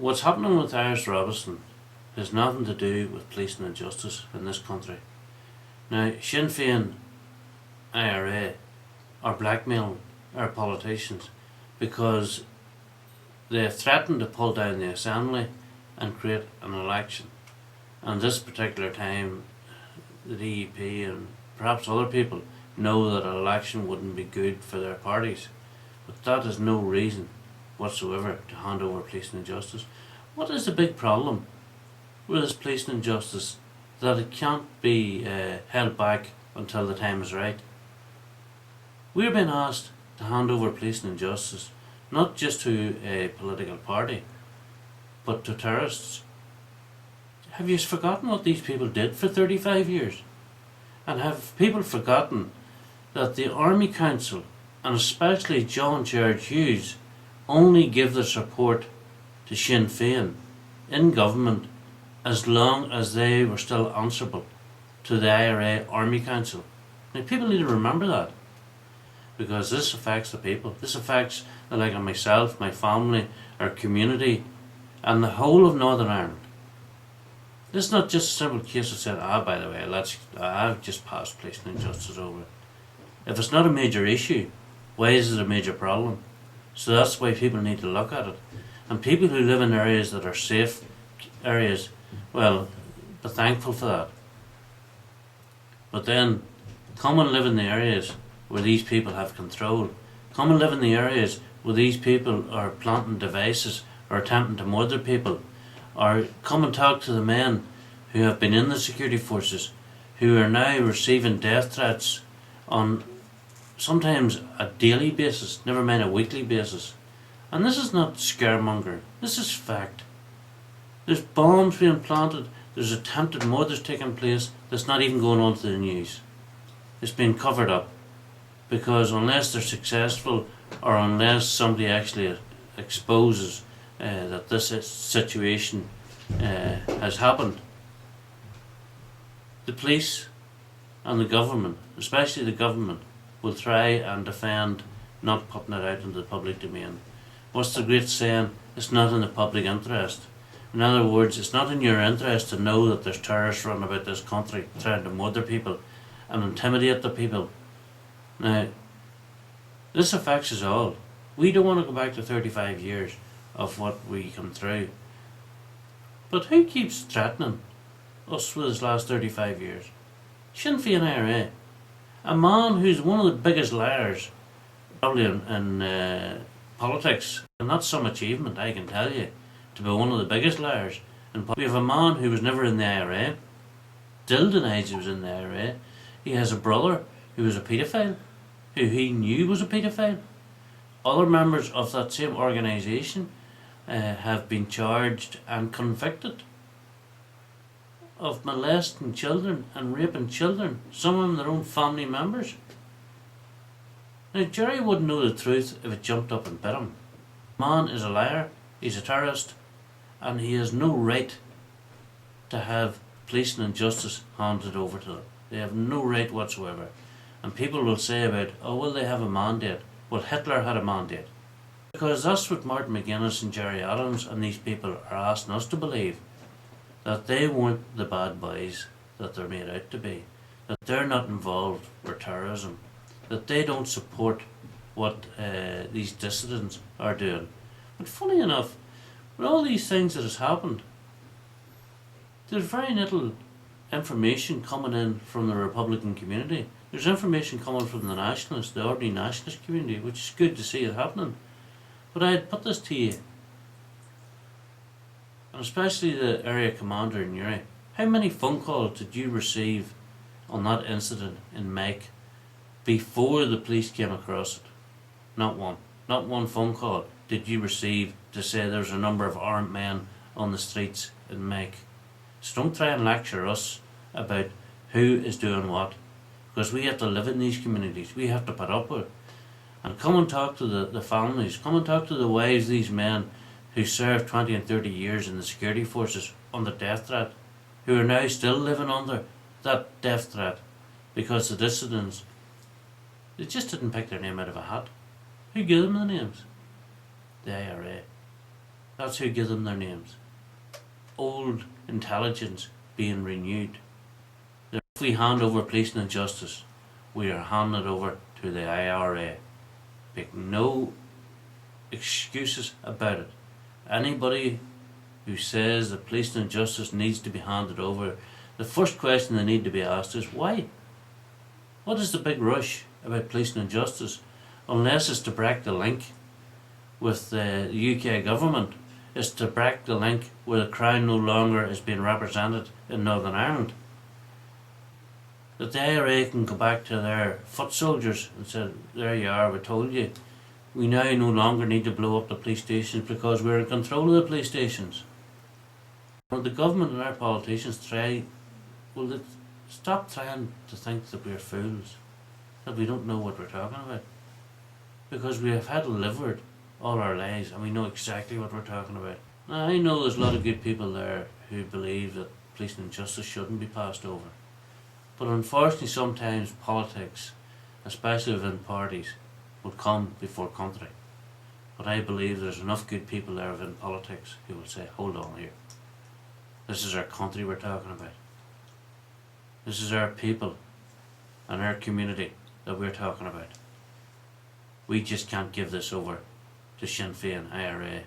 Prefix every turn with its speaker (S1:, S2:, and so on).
S1: what's happening with Iris Robinson has nothing to do with policing and justice in this country. Now, Sinn Féin, IRA, are blackmailing our politicians because they have threatened to pull down the Assembly and create an election. And this particular time, the DUP and perhaps other people know that an election wouldn't be good for their parties. But that is no reason whatsoever to hand over policing and justice. What is the big problem with this policing and justice that it can't be held back until the time is right? We're being asked to hand over policing and justice not just to a political party, but to terrorists. Have you forgotten what these people did for 35 years? And have people forgotten that the Army Council, and especially John Gerard Hughes, only give their support to Sinn Féin in government as long as they were still answerable to the IRA Army Council? Now, people need to remember that, because this affects the people. This affects the like of myself, my family, our community, and the whole of Northern Ireland. This is not just a simple case of saying, by the way, I've just passed policing and justice over. If it's not a major issue, why is it a major problem? So that's why people need to look at it. And people who live in areas that are safe areas, well, be thankful for that. But then, come and live in the areas where these people have control. Come and live in the areas where these people are planting devices or attempting to murder people. Or come and talk to the men who have been in the security forces, who are now receiving death threats on sometimes a daily basis, never mind a weekly basis. And this is not scaremongering, this is fact. There's bombs being planted, there's attempted murders taking place that's not even going on to the news. It's being covered up, because unless they're successful, or unless somebody actually exposes that this situation has happened, the police and the government, especially the government, will try and defend not putting it out into the public domain. What's the great saying? It's not in the public interest. In other words, it's not in your interest to know that there's terrorists running about this country trying to murder people and intimidate the people. Now, this affects us all. We don't want to go back to 35 years of what we come through. But who keeps threatening us with his last 35 years? Sinn Féin IRA. A man who's one of the biggest liars probably in politics, and that's some achievement, I can tell you, to be one of the biggest liars. And we have a man who was never in the IRA, still denies he was in the IRA. He has a brother who was a paedophile, who he knew was a paedophile. Other members of that same organisation have been charged and convicted of molesting children and raping children, some of them their own family members. Now, Jerry wouldn't know the truth if it jumped up and bit him. Man is a liar, he's a terrorist, and he has no right to have policing and justice handed over to them. They have no right whatsoever. And people will say about, oh, well, they have a mandate. Well, Hitler had a mandate. Because that's what Martin McGuinness and Gerry Adams and these people are asking us to believe, that they weren't the bad boys that they're made out to be, that they're not involved with terrorism, that they don't support what these dissidents are doing. But funny enough, with all these things that has happened, there's very little information coming in from the Republican community. There's information coming from the nationalists, the ordinary nationalist community, which is good to see it happening. But I'd put this to you, and especially the area commander in Uri. How many phone calls did you receive on that incident in Mike before the police came across it? Not one. Not one phone call did you receive to say there's a number of armed men on the streets in Mike. So don't try and lecture us about who is doing what, because we have to live in these communities. We have to put up with it. And come and talk to the families. Come and talk to the wives of these men who served 20 and 30 years in the security forces under death threat, who are now still living under that death threat because the dissidents, they just didn't pick their name out of a hat. Who gave them the names? The IRA. That's who give them their names. Old intelligence being renewed. If we hand over policing and justice, we are handing it over to the IRA. Make no excuses about it. Anybody who says that policing and justice needs to be handed over, the first question they need to be asked is why? What is the big rush about policing and justice? Unless it's to break the link with the UK government, it's to break the link where the Crown no longer is being represented in Northern Ireland. That the IRA can go back to their foot soldiers and say, there you are, we told you. We now no longer need to blow up the police stations because we're in control of the police stations. Well, the government and our politicians stop trying to think that we're fools, that we don't know what we're talking about. Because we have had to live with it all our lives and we know exactly what we're talking about. Now, I know there's a lot of good people there who believe that police and justice shouldn't be passed over. But unfortunately sometimes politics, especially within parties, will come before country. But I believe there's enough good people there within politics who will say, hold on here. This is our country we're talking about. This is our people and our community that we're talking about. We just can't give this over to Sinn Féin, IRA,